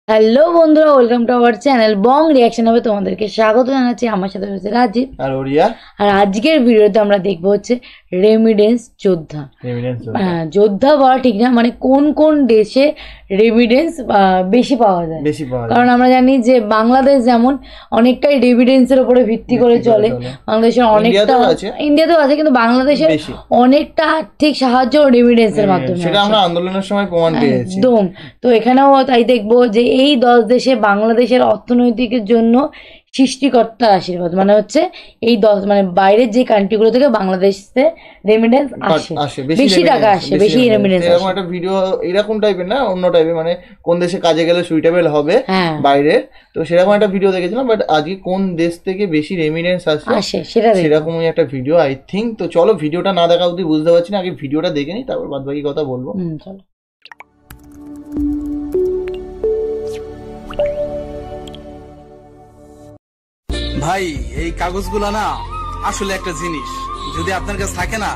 Hello বন্ধুরা, welcome to our channel Bong reaction. হবে তোমাদেরকে স্বাগত জানাচ্ছি। আমার সাথে রয়েছে রাজীব আর ওরিয়া। আর আজকের ভিডিওতে আমরা দেখবো হচ্ছে রেমিডেন্স যোদ্ধা। হ্যাঁ, যোদ্ধা বলা ঠিক না, মানে কোন কোন দেশে রেমিডেন্স বেশি পাওয়া যায়। কারণ আমরা জানি যে বাংলাদেশ যেমন অনেকটাই রেমিডেন্সের উপরে ভিত্তি করে চলে। বাংলাদেশের অনেকটা, ইন্ডিয়াতেও আছে, কিন্তু বাংলাদেশের অনেকটা আর্থিক সাহায্য রেমিডেন্সের মাধ্যমে, সেটা আমরা আন্দোলনের সময় প্রমাণ পেয়েছি। একদম। তো এখানেও তাই দেখবো যে এই 10 দেশে বাংলাদেশের অর্থনৈতিকের জন্য সৃষ্টিকর্তার আশীর্বাদ, মানে হচ্ছে এই 10 মানে বাইরের যে কান্ট্রিগুলো থেকে বাংলাদেশে রেমিডেন্স আসে, বেশি টাকা আসে, বেশি রেমিডেন্স আসে। এরকম একটা ভিডিও এরকম টাইপের না, অন্য টাইপের, মানে কোন দেশে কাজে গেলে সুইটেবল হবে বাইরে, তো সেরকম একটা ভিডিও দেখেছিলাম। বাট আজকে কোন দেশ থেকে বেশি রেমিডেন্স আসে সেরকমই একটা ভিডিও আই থিঙ্ক। তো চলো, ভিডিওটা না দেখা অবধি বুঝতে পারছি না, আগে ভিডিওটা দেখে নিই, তারপর বাদ বাকি কথা বলবো। চলো। ভাই, এই কাগজগুলো না আসলে একটা জিনিস, যদি আপনার কাছে থাকে না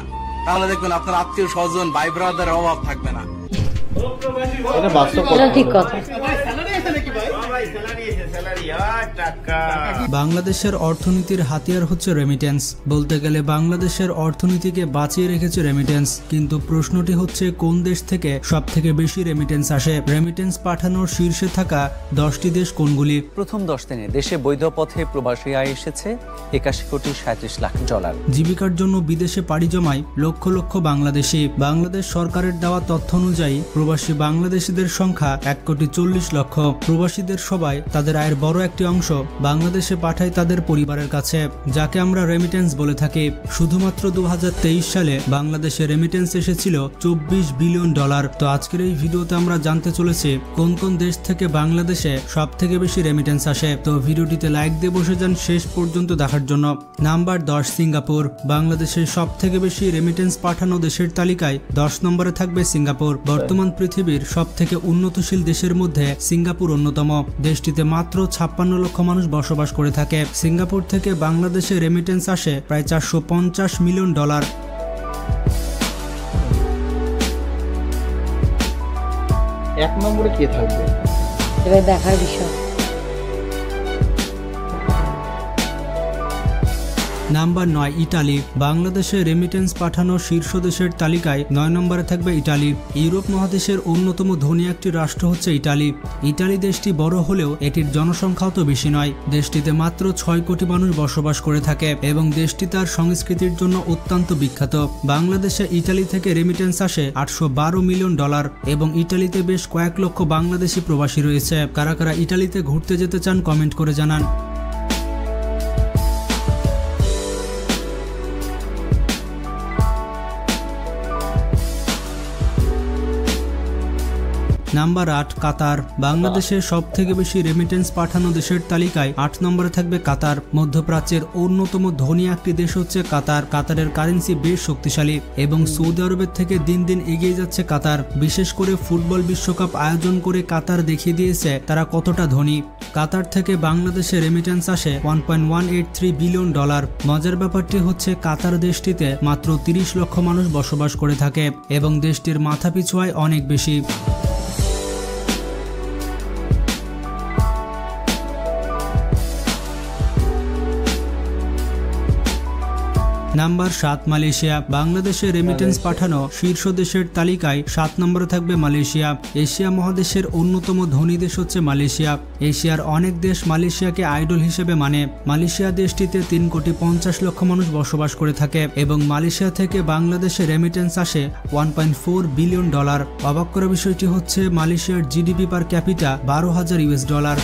তাহলে দেখবেন আপনার আত্মীয় স্বজন ভাই ব্রাদারের অভাব থাকবে না। এটা বাস্তব, ঠিক কথা। বাংলাদেশের অর্থনীতির হাতিয়ার হচ্ছে রেমিটেন্স। বলতে গেলে বাংলাদেশের অর্থনীতিকে বাঁচিয়ে রেখেছে রেমিটেন্স। কিন্তু প্রশ্নটি হচ্ছে, কোন দেশ থেকে সব থেকে বেশি রেমিটেন্স আসে? রেমিটেন্স পাঠানোর শীর্ষে থাকা 10টি দেশ কোনগুলি? প্রথম 10 দিনে দেশে বৈধ পথে প্রবাসী আয় এসেছে 81 কোটি 37 লাখ ডলার। জীবিকার জন্য বিদেশে পাড়ি জমায় লক্ষ লক্ষ বাংলাদেশি। বাংলাদেশ সরকারের দেওয়া তথ্য অনুযায়ী প্রবাসী বাংলাদেশিদের সংখ্যা 1 কোটি 40 লক্ষ। প্রবাসীদের সবাই তাদের আয়ের বড় একটি অংশ বাংলাদেশে পাঠায় তাদের পরিবারের কাছে, যাকে আমরা রেমিটেন্স বলে থাকি। শুধুমাত্র 2023 সালে বাংলাদেশে রেমিটেন্স এসেছিল 24 বিলিয়ন ডলার। তো আজকের এই ভিডিওতে আমরা জানতে চলেছি কোন কোন দেশ থেকে বাংলাদেশে সব থেকে বেশি রেমিটেন্স আসে। তো ভিডিওটিতে লাইক দিয়ে বসে যান শেষ পর্যন্ত দেখার জন্য। Number 10, Singapore. বাংলাদেশের সব থেকে বেশি রেমিটেন্স পাঠানো দেশের তালিকায় 10 নম্বরে থাকবে সিঙ্গাপুর। বর্তমান পৃথিবীর সব থেকে উন্নতশীল দেশের মধ্যে সিঙ্গাপুর অন্যতম। দেশটিতে মাত্র 56 লক্ষ মানুষ বসবাস করে থাকে। সিঙ্গাপুর থেকে বাংলাদেশে রেমিটেন্স আসে প্রায় 450 মিলিয়ন ডলার। এক নম্বরে কে থাকবে এবার দেখার বিষয়। Number 9, Italy. বাংলাদেশে রেমিটেন্স পাঠানো শীর্ষ দেশের তালিকায় 9 নম্বরে থাকবে ইটালি। ইউরোপ মহাদেশের অন্যতম ধনী একটি রাষ্ট্র হচ্ছে ইটালি। ইটালি দেশটি বড় হলেও এটির জনসংখ্যাও তো বেশি নয়। দেশটিতে মাত্র 6 কোটি মানুষ বসবাস করে থাকে এবং দেশটি তার সংস্কৃতির জন্য অত্যন্ত বিখ্যাত। বাংলাদেশে ইটালি থেকে রেমিটেন্স আসে 812 মিলিয়ন ডলার এবং ইটালিতে বেশ কয়েক লক্ষ বাংলাদেশি প্রবাসী রয়েছে। কারা কারা ইটালিতে ঘুরতে যেতে চান কমেন্ট করে জানান। নাম্বার 8, কাতার। বাংলাদেশের সব থেকে বেশি রেমিটেন্স পাঠানো দেশের তালিকায় 8 নম্বরে থাকবে কাতার। মধ্যপ্রাচ্যের অন্যতম ধনী একটি দেশ হচ্ছে কাতার। কাতারের কারেন্সি বেশ শক্তিশালী এবং সৌদি আরবের থেকে দিন দিন এগিয়ে যাচ্ছে কাতার। বিশেষ করে ফুটবল বিশ্বকাপ আয়োজন করে কাতার দেখিয়ে দিয়েছে তারা কতটা ধনী। কাতার থেকে বাংলাদেশে রেমিটেন্স আসে 1.183 বিলিয়ন ডলার। মজার ব্যাপারটি হচ্ছে কাতার দেশটিতে মাত্র 30 লক্ষ মানুষ বসবাস করে থাকে এবং দেশটির মাথাপিছু আয় অনেক বেশি। Number 7, Malaysia. বাংলাদেশে রেমিটেন্স পাঠানো শীর্ষ দেশের তালিকায় 7 নম্বরে থাকবে মালয়েশিয়া। এশিয়া মহাদেশের অন্যতম ধনী দেশ হচ্ছে মালয়েশিয়া। এশিয়ার অনেক দেশ মালয়েশিয়াকে আইডল হিসেবে মানে। মালয়েশিয়া দেশটিতে 3 কোটি 50 লক্ষ মানুষ বসবাস করে থাকে এবং মালয়েশিয়া থেকে বাংলাদেশে রেমিটেন্স আসে 1.4 বিলিয়ন ডলার। অবাক করা বিষয়টি হচ্ছে মালয়েশিয়ার জিডিপি পার ক্যাপিটা $12,000।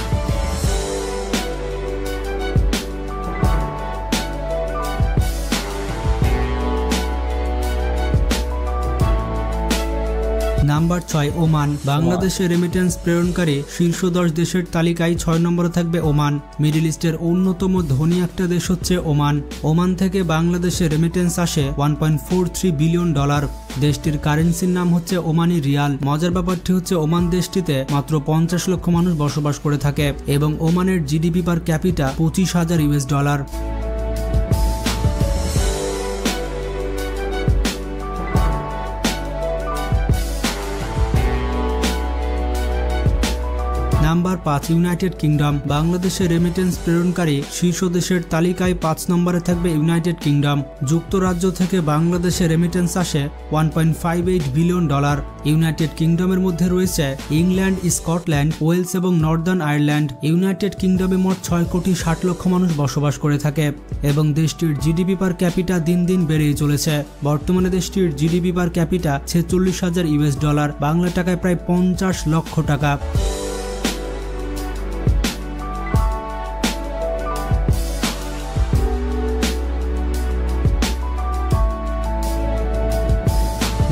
Number 6, Oman. বাংলাদেশে রেমিটেন্স প্রেরণকারী শীর্ষ 10 দেশের তালিকায় 6 নম্বরে থাকবে ওমান। মিডল ইস্টের অন্যতম ধনী একটা দেশ হচ্ছে ওমান। ওমান থেকে বাংলাদেশে রেমিটেন্স আসে 1.43 বিলিয়ন ডলার। দেশটির কারেন্সির নাম হচ্ছে ওমানি রিয়াল। মজার ব্যাপারটি হচ্ছে ওমান দেশটিতে মাত্র 50 লক্ষ মানুষ বসবাস করে থাকে এবং ওমানের জিডিপি পার ক্যাপিটা $25,000। Number 5 United kingdom. বাংলাদেশে রেমিটেন্স প্রেরণকারী শীর্ষ দেশের তালিকায় 5 নম্বরে থাকবে ইউনাইটেড কিংডম। যুক্তরাজ্য থেকে বাংলাদেশে রেমিটেন্স আসে $1.58 বিলিয়ন। ইউনাইটেড কিংডমের মধ্যে রয়েছে ইংল্যান্ড, স্কটল্যান্ড, ওয়েলস এবং নর্দার্ন আয়ারল্যান্ড। ইউনাইটেড কিংডমে মোট 6 কোটি 60 লক্ষ মানুষ বসবাস করে থাকে এবং দেশটির জিডিপি পার ক্যাপিটা দিন দিন বেড়েই চলেছে। বর্তমানে দেশটির জিডিপি পার ক্যাপিটা $46,000, বাংলা টাকায় প্রায় 50 লক্ষ টাকা।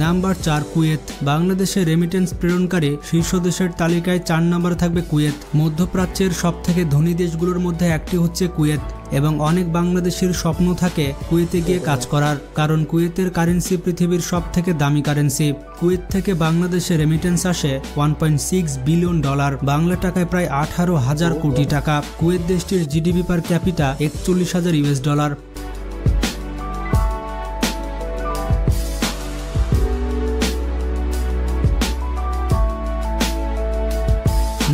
Number 4 Kuwait. বাংলাদেশে রেমিটেন্স প্রেরণকারী শীর্ষ দেশের তালিকায় 4 নম্বরে থাকবে কুয়েত। মধ্যপ্রাচ্যের সবথেকে ধনী দেশগুলোর মধ্যে একটি হচ্ছে কুয়েত এবং অনেক বাংলাদেশের স্বপ্ন থাকে কুয়েতে গিয়ে কাজ করার, কারণ কুয়েতের কারেন্সি পৃথিবীর সবথেকে দামি কারেন্সি। কুয়েত থেকে বাংলাদেশে রেমিটেন্স আসে $1.6 বিলিয়ন, বাংলা টাকায় প্রায় 18,000 কোটি টাকা। কুয়েত দেশটির জিডিপি পার ক্যাপিটা $41,000।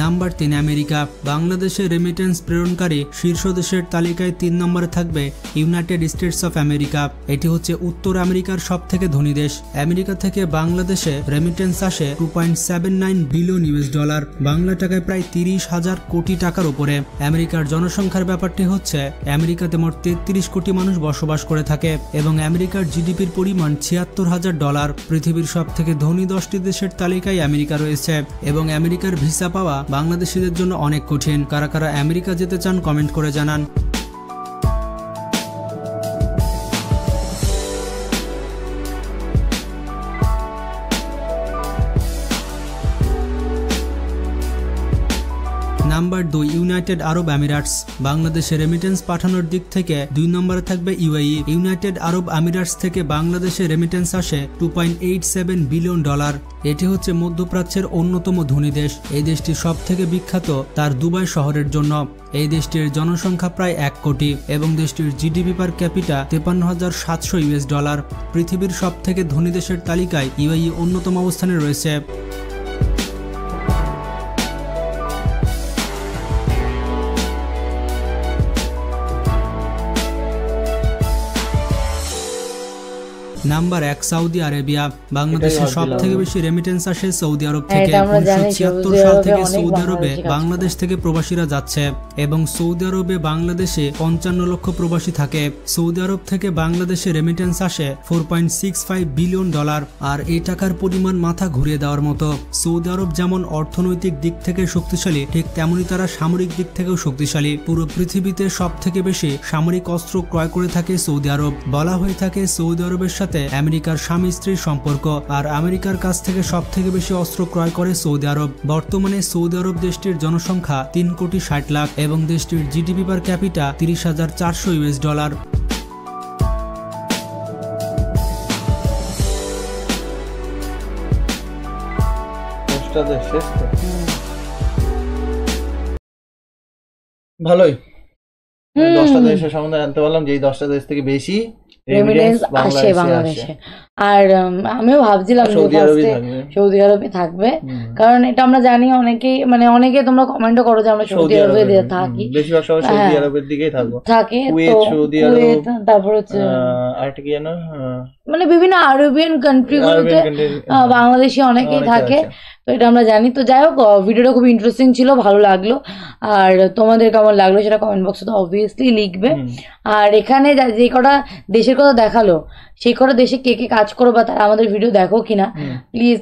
Number 3 America. বাংলাদেশে রেমিটেন্স প্রেরণকারী শীর্ষ দেশের তালিকায় 3 নম্বরে থাকবে ইউনাইটেড স্টেটস অফ আমেরিকা। এটি হচ্ছে উত্তর আমেরিকার সবথেকে ধনী দেশ। আমেরিকা থেকে বাংলাদেশে রেমিটেন্স আসে $2.79 বিলিয়ন, বাংলা টাকায় প্রায় 30,000 কোটি টাকার উপরে। আমেরিকার জনসংখ্যার ব্যাপারটি হচ্ছে আমেরিকাতে মোট 33 কোটি মানুষ বসবাস করে থাকে এবং আমেরিকার জিডিপির পরিমাণ $76,000। পৃথিবীর সবথেকে ধনী 10টি দেশের তালিকায় আমেরিকা রয়েছে এবং আমেরিকার ভিসা পাওয়া বাংলাদেশিদের জন্য অনেক কঠিন। কারা কারা আমেরিকা যেতে চান কমেন্ট করে জানান। নাম্বার 2 ইউনাইটেড আরব আমিরাটস। বাংলাদেশে রেমিটেন্স পাঠানোর দিক থেকে 2 নম্বরে থাকবে ইউএই। ইউনাইটেড আরব আমিরাটস থেকে বাংলাদেশে রেমিটেন্স আসে $2.87 বিলিয়ন। এটি হচ্ছে মধ্যপ্রাচ্যের অন্যতম ধনী দেশ। এই দেশটি সব থেকে বিখ্যাত তার দুবাই শহরের জন্য। এই দেশটির জনসংখ্যা প্রায় 1 কোটি এবং দেশটির জিডিপি পার ক্যাপিটা $53,700। পৃথিবীর সব থেকে ধনী দেশের তালিকায় ইউএই অন্যতম অবস্থানে রয়েছে। Number 1 Saudi Arabia. বাংলাদেশে সব থেকে বেশি রেমিটেন্স আসে সৌদি আরব থেকে। 1976 সাল থেকে সৌদি আরবে বাংলাদেশ থেকে প্রবাসীরা যাচ্ছে এবং সৌদি আরবে বাংলাদেশে 55 লক্ষ প্রবাসী থাকে। সৌদি আরব থেকে বাংলাদেশে রেমিটেন্স আসে $4.65 বিলিয়ন, আর এই টাকার পরিমাণ মাথা ঘুরিয়ে দেওয়ার মতো। সৌদি আরব যেমন অর্থনৈতিক দিক থেকে শক্তিশালী, ঠিক তেমনি তারা সামরিক দিক থেকেও শক্তিশালী। পুরো পৃথিবীতে সব থেকে বেশি সামরিক অস্ত্র ক্রয় করে থাকে সৌদি আরব। বলা হয়ে থাকে সৌদি আরবের সাথে আমেরিকার স্বামী স্ত্রীর সম্পর্ক, আর আমেরিকার কাছ থেকে সব থেকে বেশি অস্ত্র ক্রয় করে সৌদি আরব। বর্তমানে সৌদি আরব দেশটির জনসংখ্যা 3 কোটি 60 লাখ এবং দেশটির জিডিপি পার ক্যাপিটা $30,400। ভালোই 10টা দেশের সম্বন্ধে জানতে পারলাম যে এই 10টা দেশ থেকে বেশি রেমিটেন্স আসে বাংলাদেশে। আর আমিও ভাবছিলাম সৌদি আরবে থাকবে, কারণ এটা আমরা জানি অনেকেই, মানে অনেকে তোমরা কমেন্টও করো যে আমরা সৌদি আরবে থাকি, বেশিরভাগ সময় সৌদি আরবের দিকেই থাকবো, থাকে সৌদি আরব, তারপর হচ্ছে আরেকটা কি জানো, মানে বিভিন্ন আরবিয়ান কান্ট্রিগুলোতে বাংলাদেশি অনেকেই থাকে। তো এটা আমরা জানি। তো যাই হোক, ভিডিওটা খুব ইন্টারেস্টিং ছিল, ভালো লাগলো। আর তোমাদের কেমন লাগলো সেটা কমেন্ট বক্সে তো অবভিয়াসলি লিখবে। আর এখানে যে কটা দেশের কথা দেখালো, সেই কটা দেশে কে কে কাজ করো বা তারা আমাদের ভিডিও দেখো কিনা প্লিজ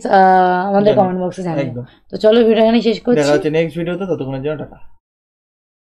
আমাদের কমেন্ট বক্সে জানাও। তো চলো ভিডিও এখানে শেষ করছি, দেখা হচ্ছে নেক্সট ভিডিওতে, ততক্ষণের জন্য টাটা।